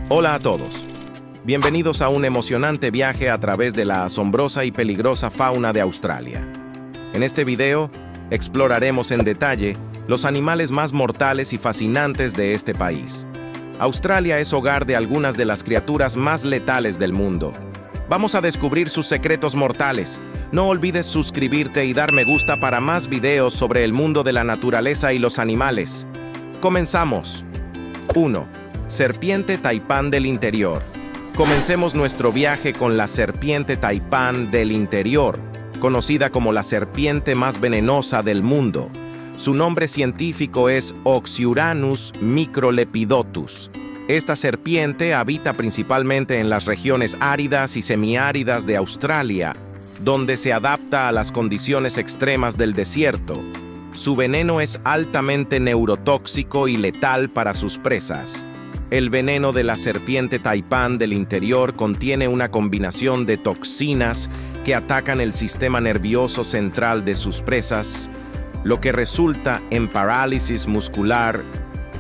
Hola a todos. Bienvenidos a un emocionante viaje a través de la asombrosa y peligrosa fauna de Australia. En este video, exploraremos en detalle los animales más mortales y fascinantes de este país. Australia es hogar de algunas de las criaturas más letales del mundo. Vamos a descubrir sus secretos mortales. No olvides suscribirte y dar me gusta para más videos sobre el mundo de la naturaleza y los animales. ¡Comenzamos! 1. Serpiente taipán del interior. Comencemos nuestro viaje con la serpiente taipán del interior, conocida como la serpiente más venenosa del mundo. Su nombre científico es Oxyuranus microlepidotus. Esta serpiente habita principalmente en las regiones áridas y semiáridas de Australia, donde se adapta a las condiciones extremas del desierto. Su veneno es altamente neurotóxico y letal para sus presas. El veneno de la serpiente taipán del interior contiene una combinación de toxinas que atacan el sistema nervioso central de sus presas, lo que resulta en parálisis muscular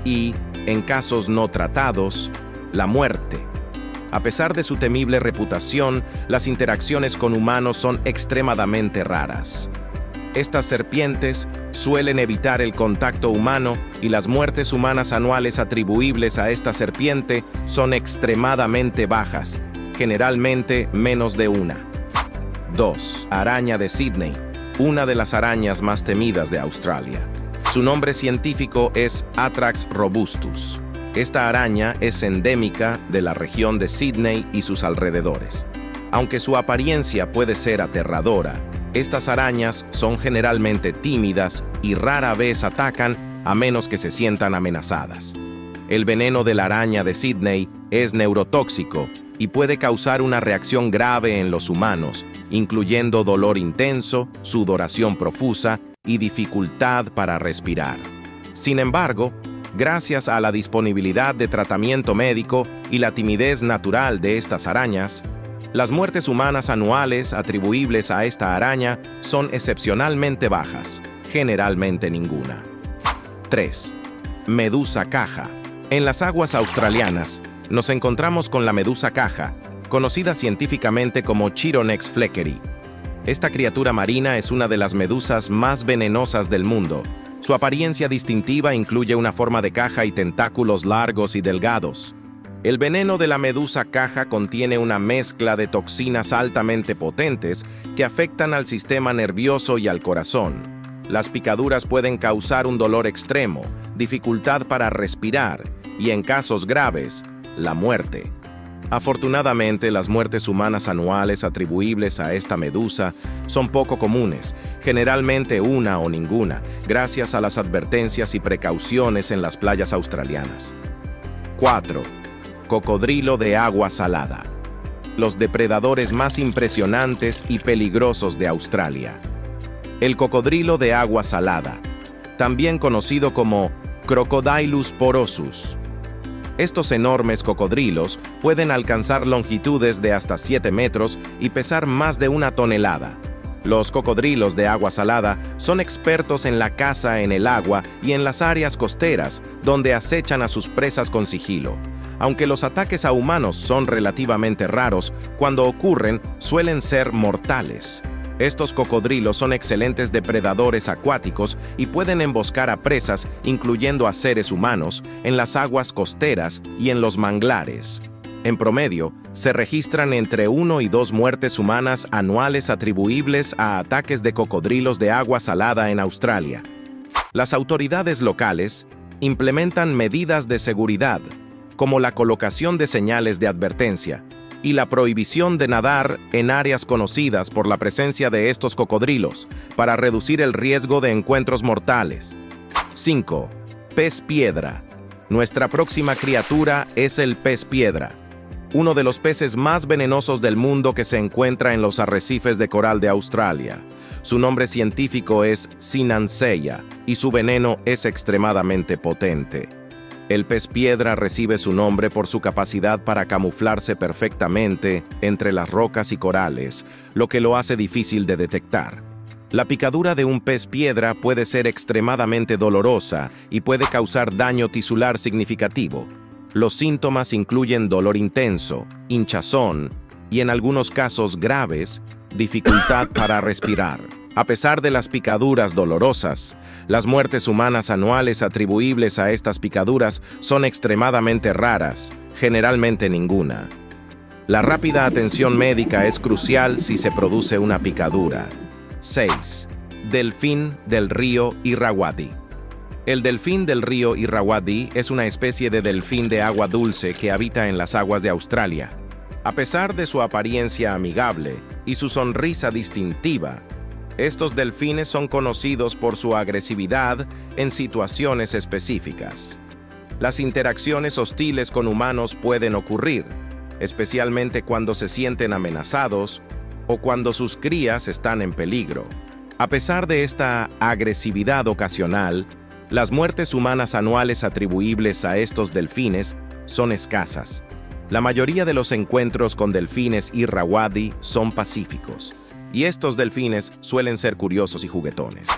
y, en casos no tratados, la muerte. A pesar de su temible reputación, las interacciones con humanos son extremadamente raras. Estas serpientes suelen evitar el contacto humano y las muertes humanas anuales atribuibles a esta serpiente son extremadamente bajas, generalmente menos de una. 2. Araña de Sydney, una de las arañas más temidas de Australia. Su nombre científico es Atrax robustus. Esta araña es endémica de la región de Sydney y sus alrededores. Aunque su apariencia puede ser aterradora, estas arañas son generalmente tímidas y rara vez atacan a menos que se sientan amenazadas. El veneno de la araña de Sydney es neurotóxico y puede causar una reacción grave en los humanos, incluyendo dolor intenso, sudoración profusa y dificultad para respirar. Sin embargo, gracias a la disponibilidad de tratamiento médico y la timidez natural de estas arañas, las muertes humanas anuales atribuibles a esta araña son excepcionalmente bajas, generalmente ninguna. 3. Medusa caja. En las aguas australianas, nos encontramos con la medusa caja, conocida científicamente como Chironex fleckeri. Esta criatura marina es una de las medusas más venenosas del mundo. Su apariencia distintiva incluye una forma de caja y tentáculos largos y delgados. El veneno de la medusa caja contiene una mezcla de toxinas altamente potentes que afectan al sistema nervioso y al corazón. Las picaduras pueden causar un dolor extremo, dificultad para respirar y, en casos graves, la muerte. Afortunadamente, las muertes humanas anuales atribuibles a esta medusa son poco comunes, generalmente una o ninguna, gracias a las advertencias y precauciones en las playas australianas. 4. Cocodrilo de agua salada. Los depredadores más impresionantes y peligrosos de Australia. El cocodrilo de agua salada, también conocido como Crocodylus porosus. Estos enormes cocodrilos pueden alcanzar longitudes de hasta 7 metros y pesar más de 1 tonelada. Los cocodrilos de agua salada son expertos en la caza en el agua y en las áreas costeras, donde acechan a sus presas con sigilo. Aunque los ataques a humanos son relativamente raros, cuando ocurren suelen ser mortales. Estos cocodrilos son excelentes depredadores acuáticos y pueden emboscar a presas, incluyendo a seres humanos, en las aguas costeras y en los manglares. En promedio, se registran entre 1 y 2 muertes humanas anuales atribuibles a ataques de cocodrilos de agua salada en Australia. Las autoridades locales implementan medidas de seguridad, como la colocación de señales de advertencia y la prohibición de nadar en áreas conocidas por la presencia de estos cocodrilos para reducir el riesgo de encuentros mortales. 5. Pez piedra. Nuestra próxima criatura es el pez piedra, uno de los peces más venenosos del mundo que se encuentra en los arrecifes de coral de Australia. Su nombre científico es Sinanceya y su veneno es extremadamente potente. El pez piedra recibe su nombre por su capacidad para camuflarse perfectamente entre las rocas y corales, lo que lo hace difícil de detectar. La picadura de un pez piedra puede ser extremadamente dolorosa y puede causar daño tisular significativo. Los síntomas incluyen dolor intenso, hinchazón y, en algunos casos graves, dificultad para respirar. A pesar de las picaduras dolorosas, las muertes humanas anuales atribuibles a estas picaduras son extremadamente raras, generalmente ninguna. La rápida atención médica es crucial si se produce una picadura. 6. Delfín del río Irrawaddy. El delfín del río Irrawaddy es una especie de delfín de agua dulce que habita en las aguas de Australia. A pesar de su apariencia amigable y su sonrisa distintiva, estos delfines son conocidos por su agresividad en situaciones específicas. Las interacciones hostiles con humanos pueden ocurrir, especialmente cuando se sienten amenazados o cuando sus crías están en peligro. A pesar de esta agresividad ocasional, las muertes humanas anuales atribuibles a estos delfines son escasas. La mayoría de los encuentros con delfines Irrawaddy son pacíficos, y estos delfines suelen ser curiosos y juguetones.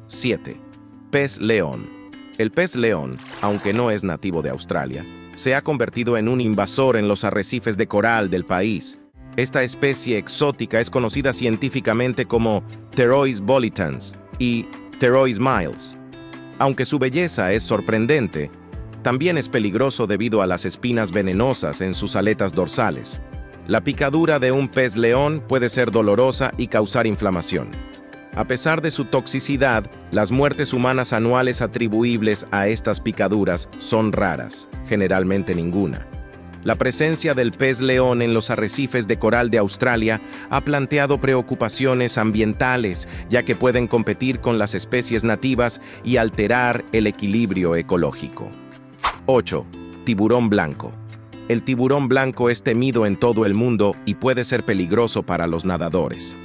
7. Pez león. El pez león, aunque no es nativo de Australia, se ha convertido en un invasor en los arrecifes de coral del país. Esta especie exótica es conocida científicamente como Pterois volitans y Pterois miles. Aunque su belleza es sorprendente, también es peligroso debido a las espinas venenosas en sus aletas dorsales. La picadura de un pez león puede ser dolorosa y causar inflamación. A pesar de su toxicidad, las muertes humanas anuales atribuibles a estas picaduras son raras, generalmente ninguna. La presencia del pez león en los arrecifes de coral de Australia ha planteado preocupaciones ambientales, ya que pueden competir con las especies nativas y alterar el equilibrio ecológico. 8. Tiburón blanco. El tiburón blanco es temido en todo el mundo y puede ser peligroso para los nadadores.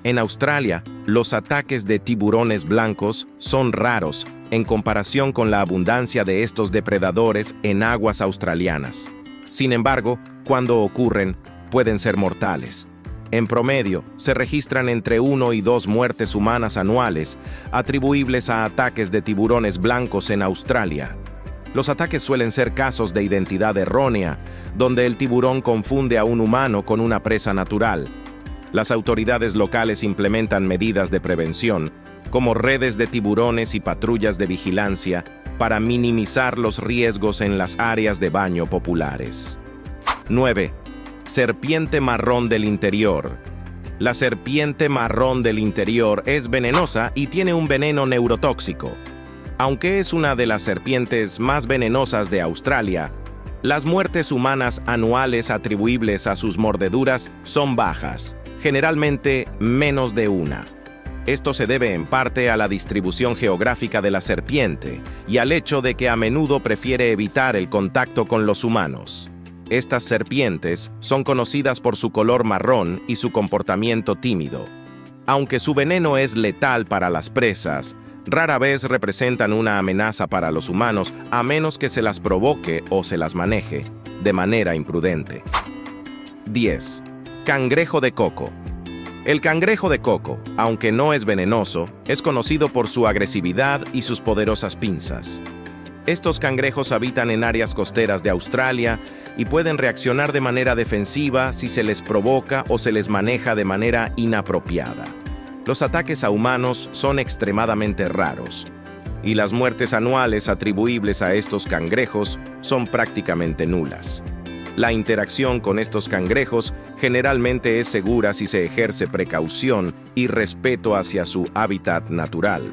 En Australia, los ataques de tiburones blancos son raros en comparación con la abundancia de estos depredadores en aguas australianas. Sin embargo, cuando ocurren, pueden ser mortales. En promedio, se registran entre 1 y 2 muertes humanas anuales atribuibles a ataques de tiburones blancos en Australia. Los ataques suelen ser casos de identidad errónea, donde el tiburón confunde a un humano con una presa natural. Las autoridades locales implementan medidas de prevención, como redes de tiburones y patrullas de vigilancia, para minimizar los riesgos en las áreas de baño populares. 9. Serpiente marrón del interior. La serpiente marrón del interior es venenosa y tiene un veneno neurotóxico. Aunque es una de las serpientes más venenosas de Australia, las muertes humanas anuales atribuibles a sus mordeduras son bajas, generalmente menos de una. Esto se debe en parte a la distribución geográfica de la serpiente y al hecho de que a menudo prefiere evitar el contacto con los humanos. Estas serpientes son conocidas por su color marrón y su comportamiento tímido. Aunque su veneno es letal para las presas, rara vez representan una amenaza para los humanos a menos que se las provoque o se las maneje de manera imprudente. 10. Cangrejo de coco. El cangrejo de coco, aunque no es venenoso, es conocido por su agresividad y sus poderosas pinzas. Estos cangrejos habitan en áreas costeras de Australia y pueden reaccionar de manera defensiva si se les provoca o se les maneja de manera inapropiada. Los ataques a humanos son extremadamente raros, y las muertes anuales atribuibles a estos cangrejos son prácticamente nulas. La interacción con estos cangrejos generalmente es segura si se ejerce precaución y respeto hacia su hábitat natural.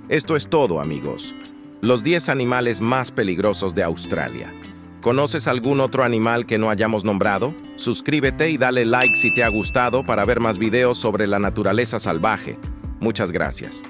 Esto es todo, amigos. Los 10 animales más peligrosos de Australia. ¿Conoces algún otro animal que no hayamos nombrado? Suscríbete y dale like si te ha gustado para ver más videos sobre la naturaleza salvaje. Muchas gracias.